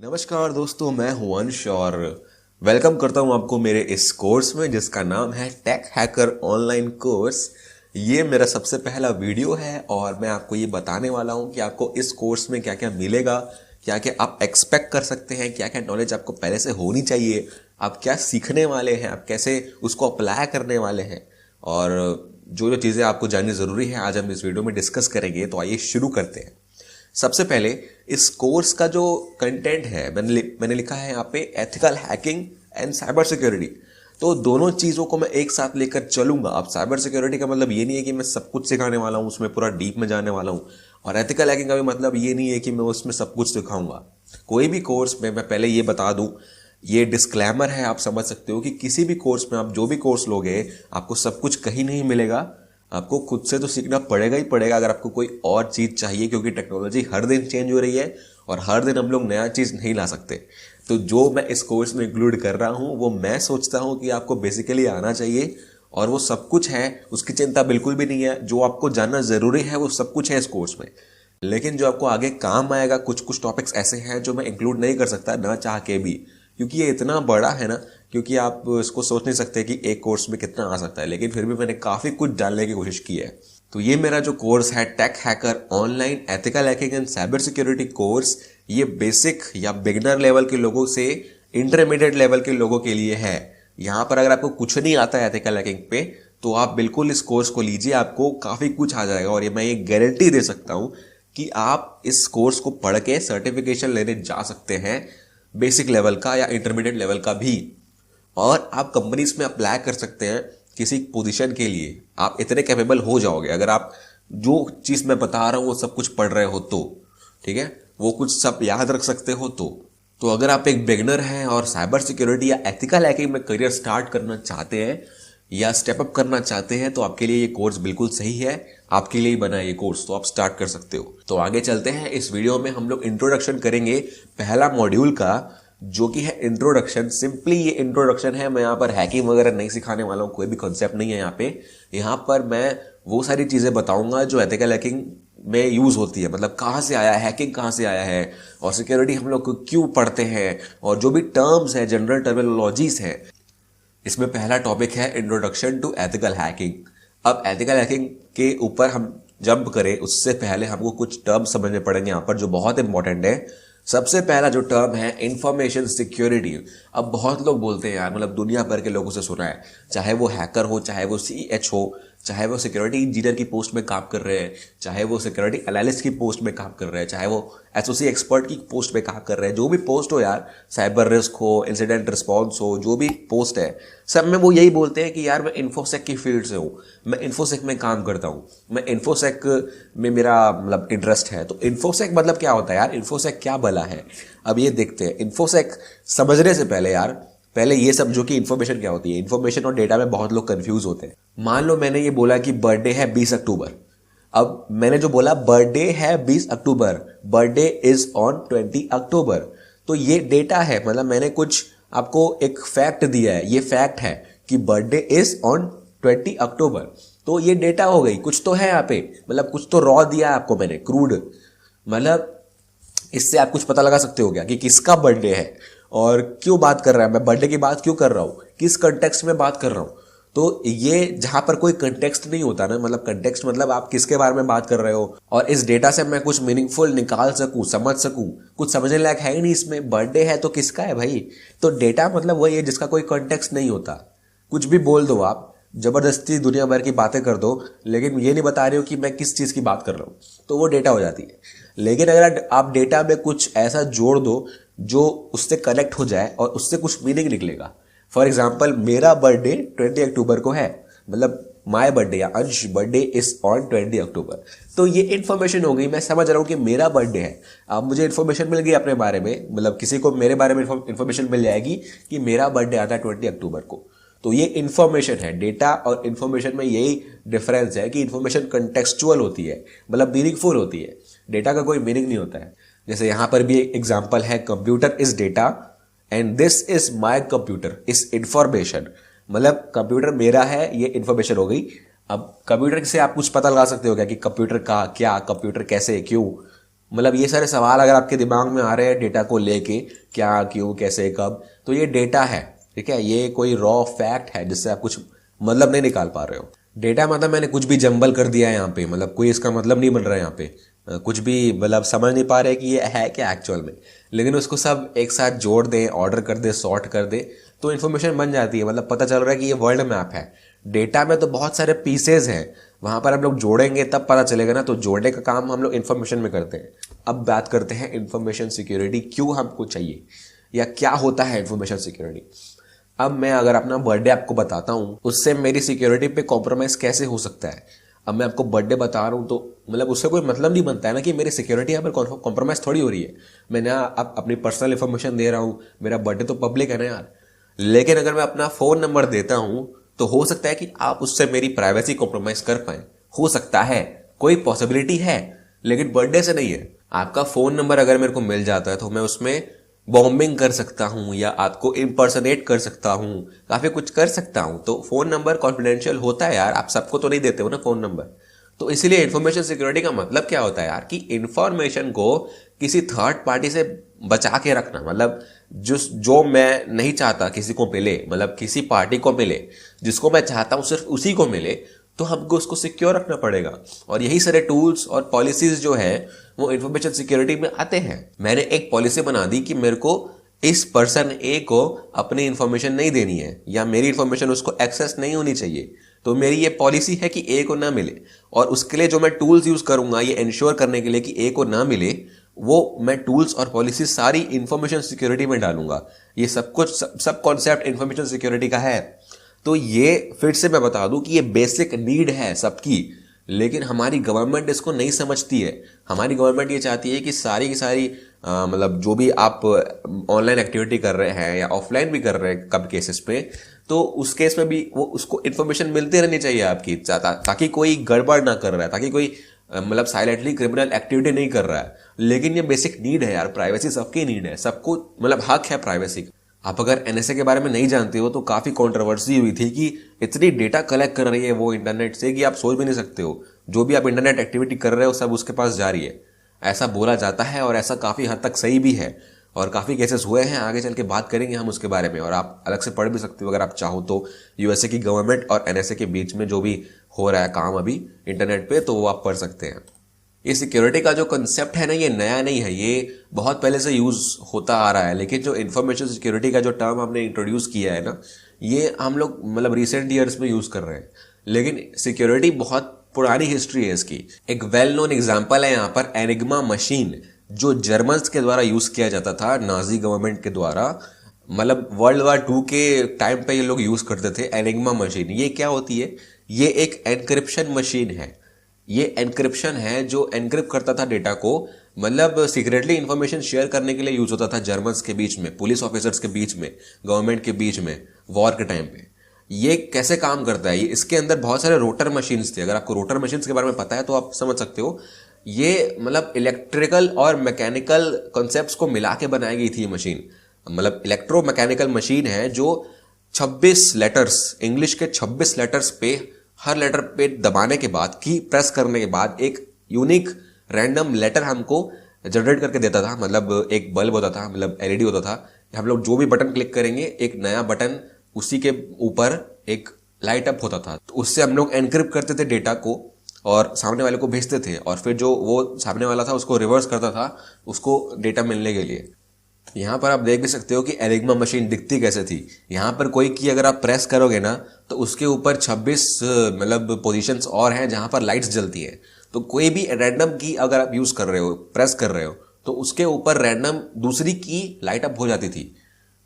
नमस्कार दोस्तों, मैं हूं अंश और वेलकम करता हूं आपको मेरे इस कोर्स में जिसका नाम है टेक हैकर ऑनलाइन कोर्स। ये मेरा सबसे पहला वीडियो है और मैं आपको ये बताने वाला हूं कि आपको इस कोर्स में क्या क्या मिलेगा, क्या क्या आप एक्सपेक्ट कर सकते हैं, क्या क्या नॉलेज आपको पहले से होनी चाहिए, आप क्या सीखने वाले हैं, आप कैसे उसको अप्लाई करने वाले हैं और जो जो चीज़ें आपको जाननी ज़रूरी है आज हम इस वीडियो में डिस्कस करेंगे। तो आइए शुरू करते हैं। सबसे पहले इस कोर्स का जो कंटेंट है मैंने लिखा है यहाँ पे ethical hacking and cyber security. तो दोनों चीज़ों को मैं एक साथ लेकर चलूंगा। अब साइबर सिक्योरिटी का मतलब ये नहीं है कि मैं सब कुछ सिखाने वाला हूँ, उसमें पूरा डीप में जाने वाला हूँ, और एथिकल हैकिंग का भी मतलब ये नहीं है कि मैं उसमें सब कुछ सिखाऊंगा। कोई भी कोर्स में मैं पहले ये बता दूं, ये डिस्क्लेमर है, आप समझ सकते हो कि किसी भी कोर्स में आप जो भी कोर्स लोगे आपको सब कुछ कहीं नहीं मिलेगा। आपको खुद से तो सीखना पड़ेगा ही पड़ेगा अगर आपको कोई और चीज़ चाहिए, क्योंकि टेक्नोलॉजी हर दिन चेंज हो रही है और हर दिन हम लोग नया चीज़ नहीं ला सकते। तो जो मैं इस कोर्स में इंक्लूड कर रहा हूँ वो मैं सोचता हूँ कि आपको बेसिकली आना चाहिए और वो सब कुछ है, उसकी चिंता बिल्कुल भी नहीं है। जो आपको जानना ज़रूरी है वो सब कुछ है इस कोर्स में, लेकिन जो आपको आगे काम आएगा कुछ कुछ टॉपिक्स ऐसे हैं जो मैं इंक्लूड नहीं कर सकता ना चाह के भी, क्योंकि ये इतना बड़ा है ना, क्योंकि आप इसको सोच नहीं सकते कि एक कोर्स में कितना आ सकता है। लेकिन फिर भी मैंने काफ़ी कुछ डालने की कोशिश की है। तो ये मेरा जो कोर्स है tech hacker online ethical hacking and cyber security course, ये बेसिक या बिगिनर लेवल के लोगों से इंटरमीडिएट लेवल के लोगों के लिए है। यहाँ पर अगर आपको कुछ नहीं आता है एथिकल हैकिंग पे तो आप बिल्कुल इस कोर्स को लीजिए, आपको काफ़ी कुछ आ जाएगा। और ये मैं ये गारंटी दे सकता हूँ कि आप इस कोर्स को पढ़ के सर्टिफिकेशन लेने जा सकते हैं, बेसिक लेवल का या इंटरमीडिएट लेवल का भी, और आप कंपनीज में अप्लाई कर सकते हैं किसी पोजीशन के लिए। आप इतने कैपेबल हो जाओगे अगर आप जो चीज़ मैं बता रहा हूँ वो सब कुछ पढ़ रहे हो तो, ठीक है, वो कुछ सब याद रख सकते हो तो अगर आप एक बिगिनर हैं और साइबर सिक्योरिटी या एथिकल हैकिंग में करियर स्टार्ट करना चाहते हैं या स्टेप अप करना चाहते हैं तो आपके लिए ये कोर्स बिल्कुल सही है। आपके लिए ही बना है ये कोर्स, तो आप स्टार्ट कर सकते हो। तो आगे चलते हैं। इस वीडियो में हम लोग इंट्रोडक्शन करेंगे पहला मॉड्यूल का, जो कि है इंट्रोडक्शन। सिंपली ये इंट्रोडक्शन है, मैं यहाँ पर हैकिंग वगैरह नहीं सिखाने वाला हूँ, कोई भी कॉन्सेप्ट नहीं है यहाँ पे। यहाँ पर मैं वो सारी चीज़ें बताऊंगा जो एथिकल हैकिंग में यूज़ होती है, मतलब कहाँ से आया है हैकिंग, कहाँ से आया है, और सिक्योरिटी हम लोग क्यों पढ़ते हैं, और जो भी टर्म्स है, जनरल टर्मिनोलॉजीज है। इसमें पहला टॉपिक है इंट्रोडक्शन टू एथिकल हैकिंग। अब एथिकल हैकिंग के ऊपर हम जंप करें उससे पहले हमको कुछ टर्म समझने पड़ेंगे यहाँ पर जो बहुत इंपॉर्टेंट है। सबसे पहला जो टर्म है इंफॉर्मेशन सिक्योरिटी। अब बहुत लोग बोलते हैं यार, मतलब दुनिया भर के लोगों से सुना है, चाहे वो हैकर हो, चाहे वो सीएच हो, चाहे वो सिक्योरिटी इंजीनियर की पोस्ट में काम कर रहे हैं, चाहे वो सिक्योरिटी एनालिस्ट की पोस्ट में काम कर रहे हैं, चाहे वो एसओसी एक्सपर्ट की पोस्ट में काम कर रहे हैं, जो भी पोस्ट हो यार, साइबर रिस्क हो, इंसिडेंट रिस्पॉन्स हो, जो भी पोस्ट है, सब में वो यही बोलते हैं कि यार मैं इन्फोसेक की फील्ड से हूँ, मैं इन्फोसेक में काम करता हूँ, मैं इन्फोसेक में मेरा मतलब इंटरेस्ट है। तो इन्फोसेक मतलब क्या होता है यार, इन्फोसेक क्या भला है? अब ये देखते हैं। इन्फोसेक समझने से पहले यार, पहले ये समझो कि इन्फॉर्मेशन क्या होती है। इन्फॉर्मेशन और डेटा में बहुत लोग कंफ्यूज होते हैं। मान लो मैंने ये बोला कि बर्थडे है 20 अक्टूबर। अब मैंने जो बोला बर्थडे है 20 अक्टूबर, बर्थडे इज ऑन 20 अक्टूबर, तो ये डेटा है, मतलब मैंने कुछ आपको एक फैक्ट दिया है, ये फैक्ट है कि बर्थडे इज ऑन 20 अक्टूबर। तो ये डेटा हो गई, कुछ तो है यहाँ पे, मतलब कुछ तो रॉ दिया है आपको मैंने, क्रूड। मतलब इससे आप कुछ पता लगा सकते हो क्या कि किसका बर्थडे है और क्यों बात कर रहा है, मैं बर्थडे की बात क्यों कर रहा हूँ, किस कंटेक्स्ट में बात कर रहा हूँ। तो ये जहां पर कोई कंटेक्स्ट नहीं होता ना, मतलब कंटेक्स्ट मतलब आप किसके बारे में बात कर रहे हो, और इस डेटा से मैं कुछ मीनिंगफुल निकाल सकूं, समझ सकूं, कुछ समझने लायक है ही नहीं इसमें। बर्थडे है तो किसका है भाई? तो डेटा मतलब वही है जिसका कोई कंटेक्स्ट नहीं होता। कुछ भी बोल दो आप, जबरदस्ती दुनिया भर की बातें कर दो, लेकिन ये नहीं बता रहे हो कि मैं किस चीज़ की बात कर रहा हूँ, तो वो डेटा हो जाती है। लेकिन अगर आप डेटा में कुछ ऐसा जोड़ दो जो उससे कनेक्ट हो जाए और उससे कुछ मीनिंग निकलेगा। फॉर एग्जाम्पल मेरा बर्थडे 20 अक्टूबर को है, मतलब माय बर्थडे या अंश बर्थडे इज ऑन 20 अक्टूबर, तो ये इन्फॉर्मेशन हो गई। मैं समझ रहा हूँ कि मेरा बर्थडे है। अब मुझे इन्फॉर्मेशन मिल गई अपने बारे में, मतलब किसी को मेरे बारे में इन्फॉर्मेशन मिल जाएगी कि मेरा बर्थडे आता है 20 अक्टूबर को। तो ये इन्फॉर्मेशन है। डेटा और इन्फॉर्मेशन में यही डिफरेंस है कि इन्फॉर्मेशन कंटेक्चुअल होती है, मतलब मीनिंगफुल होती है। डेटा का कोई मीनिंग नहीं होता है। जैसे यहाँ पर भी एक एग्जाम्पल है, computer is data and this is my computer is information. मतलब कंप्यूटर मेरा है, ये इंफॉर्मेशन हो गई। अब कंप्यूटर से आप कुछ पता लगा सकते हो क्या कि कंप्यूटर का क्या, कंप्यूटर कैसे, क्यों, मतलब ये सारे सवाल अगर आपके दिमाग में आ रहे हैं डेटा को लेके, क्या, क्यों, कैसे, कब, तो ये डेटा है, ठीक है। ये कोई रॉ फैक्ट है जिससे आप कुछ मतलब नहीं निकाल पा रहे हो। डेटा मतलब मैंने कुछ भी जंबल कर दिया है यहाँ पे, मतलब कोई इसका मतलब नहीं बन रहा है यहाँ पे, कुछ भी मतलब समझ नहीं पा रहे कि ये है क्या एक्चुअल में, लेकिन उसको सब एक साथ जोड़ दें, ऑर्डर कर दे, सॉर्ट कर दे, तो इन्फॉर्मेशन बन जाती है। मतलब पता चल रहा है कि ये वर्ल्ड मैप है। डेटा में तो बहुत सारे पीसेज हैं, वहां पर हम लोग जोड़ेंगे तब पता चलेगा ना, तो जोड़ने का काम हम लोग इन्फॉर्मेशन में करते हैं। अब बात करते हैं इन्फॉर्मेशन सिक्योरिटी क्यों हमको चाहिए या क्या होता है इन्फॉर्मेशन सिक्योरिटी। अब मैं अगर अपना बर्थडे आपको बताता हूँ, उससे मेरी सिक्योरिटी पे कॉम्प्रोमाइज कैसे हो सकता है। अब मैं आपको बर्थडे बता रहा हूँ तो मतलब उससे कोई मतलब नहीं बनता है ना कि मेरी सिक्योरिटी यहाँ पर कॉम्प्रोमाइज थोड़ी हो रही है। मैं ना अब अपनी पर्सनल इन्फॉर्मेशन दे रहा हूँ, मेरा बर्थडे तो पब्लिक है ना यार। लेकिन अगर मैं अपना फोन नंबर देता हूँ तो हो सकता है कि आप उससे मेरी प्राइवेसी कॉम्प्रोमाइज कर पाए, हो सकता है, कोई पॉसिबिलिटी है, लेकिन बर्थडे से नहीं है। आपका फोन नंबर अगर मेरे को मिल जाता है तो मैं उसमें बॉम्बिंग कर सकता हूं या आपको इम्पर्सनेट कर सकता हूं, काफी कुछ कर सकता हूं। तो फोन नंबर कॉन्फिडेंशियल होता है यार, आप सबको तो नहीं देते हो ना फोन नंबर। तो इसीलिए इंफॉर्मेशन सिक्योरिटी का मतलब क्या होता है यार, कि इंफॉर्मेशन को किसी थर्ड पार्टी से बचा के रखना। मतलब जो मैं नहीं चाहता किसी को मिले, मतलब किसी पार्टी को मिले, जिसको मैं चाहता हूं सिर्फ उसी को मिले, तो हमको उसको सिक्योर रखना पड़ेगा। और यही सारे टूल्स और पॉलिसीज जो है वो इंफॉर्मेशन सिक्योरिटी में आते हैं। मैंने एक पॉलिसी बना दी कि मेरे को इस पर्सन ए को अपनी इंफॉर्मेशन नहीं देनी है या मेरी इंफॉर्मेशन उसको एक्सेस नहीं होनी चाहिए, तो मेरी ये पॉलिसी है कि ए को ना मिले। और उसके लिए जो मैं टूल्स यूज करूंगा ये इंश्योर करने के लिए कि ए को ना मिले, वो मैं टूल्स और पॉलिसी सारी इंफॉर्मेशन सिक्योरिटी में डालूंगा। ये सब कुछ सब कॉन्सेप्ट इंफॉर्मेशन सिक्योरिटी का है। तो ये फिर से मैं बता दूं कि ये बेसिक नीड है सबकी, लेकिन हमारी गवर्नमेंट इसको नहीं समझती है। हमारी गवर्नमेंट ये चाहती है कि सारी की सारी मतलब जो भी आप ऑनलाइन एक्टिविटी कर रहे हैं या ऑफलाइन भी कर रहे हैं कब केसेस पे, तो उस केस में भी वो उसको इन्फॉर्मेशन मिलती रहनी चाहिए आपकी, ताकि कोई गड़बड़ ना कर रहा है, ताकि कोई मतलब साइलेंटली क्रिमिनल एक्टिविटी नहीं कर रहा है। लेकिन ये बेसिक नीड है यार, प्राइवेसी सबकी नीड है, सबको मतलब हक है प्राइवेसी का। आप अगर एनएसए के बारे में नहीं जानते हो तो काफी कंट्रोवर्सी हुई थी कि इतनी डेटा कलेक्ट कर रही है वो इंटरनेट से कि आप सोच भी नहीं सकते हो। जो भी आप इंटरनेट एक्टिविटी कर रहे हो सब उसके पास जा रही है, ऐसा बोला जाता है। और ऐसा काफी हद तक सही भी है और काफी केसेस हुए हैं। आगे चल के बात करेंगे हम उसके बारे में, और आप अलग से पढ़ भी सकते हो अगर आप चाहो तो। यूएसए की गवर्नमेंट और एनएसए के बीच में जो भी हो रहा है काम अभी इंटरनेट पे, तो वो आप पढ़ सकते हैं। ये सिक्योरिटी का जो कंसेप्ट है ना, ये नया नहीं है, ये बहुत पहले से यूज होता आ रहा है। लेकिन जो इन्फॉर्मेशन सिक्योरिटी का जो टर्म हमने इंट्रोड्यूस किया है ना, ये हम लोग मतलब रिसेंट ईयर्स में यूज कर रहे हैं। लेकिन सिक्योरिटी बहुत पुरानी हिस्ट्री है इसकी। एक वेल नोन एग्जांपल है यहाँ पर एनिग्मा मशीन, जो जर्मन्स के द्वारा यूज किया जाता था, नाजी गवर्नमेंट के द्वारा। मतलब वर्ल्ड वॉर 2 के टाइम पे ये लोग यूज करते थे एनिग्मा मशीन। ये क्या होती है? ये एक एनक्रिप्शन मशीन है। ये एनक्रिप्शन है जो एनक्रिप्ट करता था डेटा को, मतलब सीक्रेटली इंफॉर्मेशन शेयर करने के लिए यूज होता था जर्मन्स के बीच में, पुलिस ऑफिसर्स के बीच में, गवर्नमेंट के बीच में, वॉर के टाइम पे। ये कैसे काम करता है? इसके अंदर बहुत सारे रोटर मशीन्स थे। अगर आपको रोटर मशीन्स के बारे में पता है तो आप समझ सकते हो। ये मतलब इलेक्ट्रिकल और मैकेनिकल कॉन्सेप्ट्स को मिला के बनाई गई थी ये मशीन। मतलब इलेक्ट्रो मैकेनिकल मशीन है जो 26 लेटर्स, इंग्लिश के 26 लेटर्स पे, हर लेटर पे दबाने के बाद, की प्रेस करने के बाद एक यूनिक रैंडम लेटर हमको जनरेट करके देता था। मतलब एक बल्ब होता था, मतलब एलईडी होता था। हम लोग जो भी बटन क्लिक करेंगे एक नया बटन, उसी के ऊपर एक लाइट अप होता था। तो उससे हम लोग एनक्रिप्ट करते थे डेटा को और सामने वाले को भेजते थे, और फिर जो वो सामने वाला था उसको रिवर्स करता था उसको डेटा मिलने के लिए। यहाँ पर आप देख भी सकते हो कि एनिग्मा मशीन दिखती कैसे थी। यहाँ पर कोई की अगर आप प्रेस करोगे ना तो उसके ऊपर 26 मतलब पोजीशंस और हैं जहाँ पर लाइट्स जलती हैं। तो कोई भी रैंडम की अगर आप यूज कर रहे हो, प्रेस कर रहे हो, तो उसके ऊपर रैंडम दूसरी की लाइट अप हो जाती थी।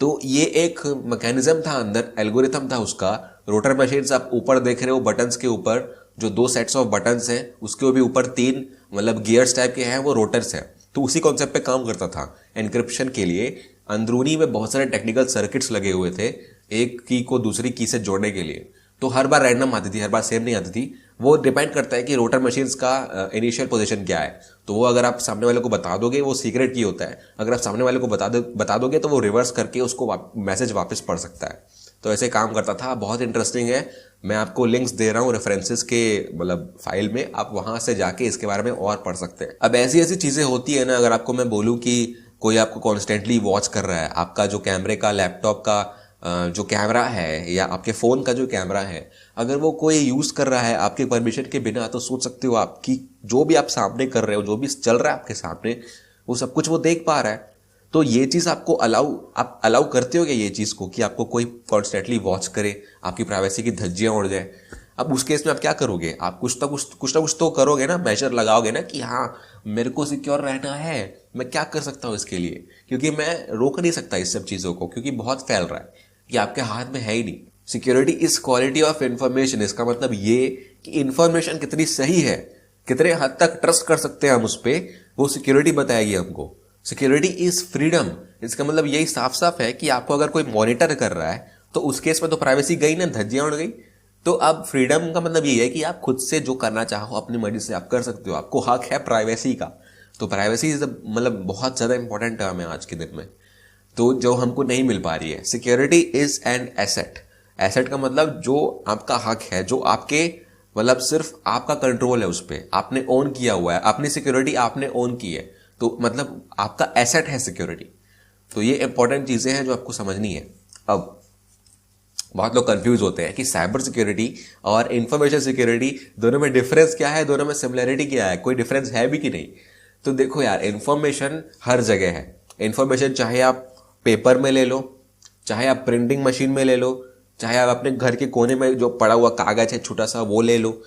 तो ये एक मैकेनिज्म था अंदर, एल्गोरिथम था उसका। रोटर मशीन्स आप ऊपर देख रहे हो, बटन्स के ऊपर जो 2 सेट्स ऑफ बटन्स हैं, उसके भी ऊपर 3 मतलब गियर्स टाइप के हैं, वो रोटर्स हैं। तो उसी कॉन्सेप्ट पे काम करता था एनक्रिप्शन के लिए। अंदरूनी में बहुत सारे टेक्निकल सर्किट्स लगे हुए थे एक की को दूसरी की से जोड़ने के लिए। तो हर बार रैंडम आती थी, हर बार सेम नहीं आती थी। वो डिपेंड करता है कि रोटर मशीन्स का इनिशियल पोजीशन क्या है। तो वो अगर आप सामने वाले को बता दोगे वो सीक्रेट की होता है, अगर आप सामने वाले को बता दोगे तो वो रिवर्स करके उसको मैसेज वापस पढ़ सकता है। तो ऐसे काम करता था, बहुत इंटरेस्टिंग है। मैं आपको लिंक्स दे रहा हूँ रेफरेंसेस के मतलब फाइल में, आप वहां से जाके इसके बारे में और पढ़ सकते हैं। अब ऐसी ऐसी चीजें होती है ना, अगर आपको मैं बोलूँ कि कोई आपको कॉन्स्टेंटली वॉच कर रहा है, आपका जो कैमरे का, लैपटॉप का जो कैमरा है या आपके फ़ोन का जो कैमरा है, अगर वो कोई यूज़ कर रहा है आपके परमिशन के बिना, तो सोच सकते हो आपकी जो भी आप सामने कर रहे हो, जो भी चल रहा है आपके सामने, वो सब कुछ वो देख पा रहा है। तो ये चीज़ आपको आप अलाउ करते हो क्या ये चीज़ को, कि आपको कोई कॉन्स्टेंटली वॉच करे, आपकी प्राइवेसी की धज्जियाँ उड़ जाए? अब उस केस में आप क्या करोगे? आप कुछ ना कुछ तो करोगे ना, मेजर लगाओगे ना कि हाँ मेरे को सिक्योर रहना है, मैं क्या कर सकता हूँ इसके लिए, क्योंकि मैं रोक नहीं सकता इस सब चीज़ों को, क्योंकि बहुत फैल रहा है, ये आपके हाथ में है ही नहीं। Security is quality of information, इसका मतलब ये कि इंफॉर्मेशन कितनी सही है, कितने हद तक ट्रस्ट कर सकते हैं हम उस पर, वो सिक्योरिटी बताएगी हमको। सिक्योरिटी इज फ्रीडम, इसका मतलब यही साफ साफ है कि आपको अगर कोई मॉनिटर कर रहा है तो उस केस में तो प्राइवेसी गई ना, धज्जियां उड़ गई। तो अब फ्रीडम का मतलब ये है कि आप खुद से जो करना चाहो अपनी मर्जी से आप कर सकते हो, आपको हक है प्राइवेसी का। तो प्राइवेसी इज मतलब बहुत ज्यादा इंपॉर्टेंट टर्म है आज के दिन में, तो जो हमको नहीं मिल पा रही है। Security is an asset. Asset का मतलब जो आपका हक है, जो आपके मतलब सिर्फ आपका कंट्रोल है उस पर, आपने ओन किया हुआ है, अपनी सिक्योरिटी आपने ओन की है, तो मतलब आपका एसेट है सिक्योरिटी। तो ये इंपॉर्टेंट चीजें हैं जो आपको समझनी है। अब बहुत लोग कंफ्यूज होते हैं कि साइबर सिक्योरिटी और इंफॉर्मेशन सिक्योरिटी दोनों में डिफरेंस क्या है, दोनों में सिमिलरिटी क्या है, कोई डिफरेंस है भी कि नहीं। तो देखो यार, इंफॉर्मेशन हर जगह है। इंफॉर्मेशन चाहे आप पेपर में ले लो, चाहे आप प्रिंटिंग मशीन में ले लो, चाहे आप अपने घर के कोने में जो पड़ा हुआ कागज है छोटा सा वो ले लो,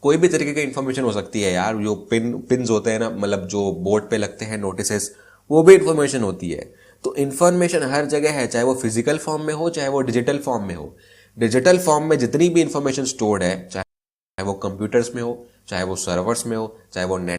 कोई भी तरीके की इंफॉर्मेशन हो सकती है यार। जो पिन्स होते हैं ना, मतलब जो बोर्ड पे लगते हैं नोटिसेस, वो भी इंफॉर्मेशन होती है। तो इंफॉर्मेशन हर जगह है, चाहे वो फिजिकल फॉर्म में हो, चाहे वो डिजिटल फॉर्म में हो। डिजिटल फॉर्म में जितनी भी इंफॉर्मेशन स्टोर्ड है, चाहे वो कंप्यूटर्स में हो, चाहे वो सर्वर्स में हो, चाहे वो नेटवर्क्स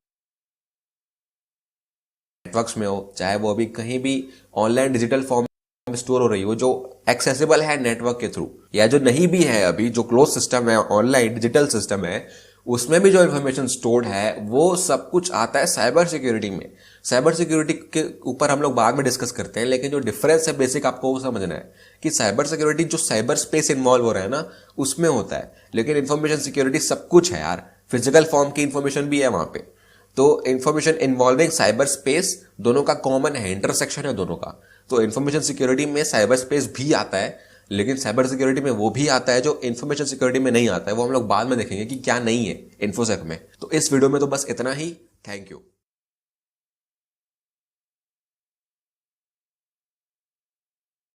में हो, चाहे वो अभी कहीं भी ऑनलाइन डिजिटल फॉर्म में स्टोर हो रही हो, जो एक्सेसिबल है नेटवर्क के थ्रू, या जो नहीं भी है अभी, जो क्लोज सिस्टम है, ऑनलाइन डिजिटल सिस्टम है, उसमें भी जो इन्फॉर्मेशन स्टोर्ड है, वो सब कुछ आता है साइबर सिक्योरिटी में। साइबर सिक्योरिटी के ऊपर हम लोग बाद में डिस्कस करते हैं, लेकिन जो डिफरेंस है बेसिक आपको वो समझना है कि साइबर सिक्योरिटी जो साइबर स्पेस इन्वॉल्व हो रहा है ना, उसमें होता है, लेकिन इन्फॉर्मेशन सिक्योरिटी सब कुछ है यार, फिजिकल फॉर्म की इन्फॉर्मेशन भी है वहां पे। तो इंफॉर्मेशन इन्वॉल्विंग साइबर स्पेस दोनों का कॉमन है, इंटरसेक्शन है दोनों का। तो इंफॉर्मेशन सिक्योरिटी में साइबर स्पेस भी आता है, लेकिन साइबर सिक्योरिटी में वो भी आता है जो इंफॉर्मेशन सिक्योरिटी में नहीं आता है। वो हम लोग बाद में देखेंगे कि क्या नहीं है इन्फोसेक में। तो इस वीडियो में तो बस इतना ही। Thank you.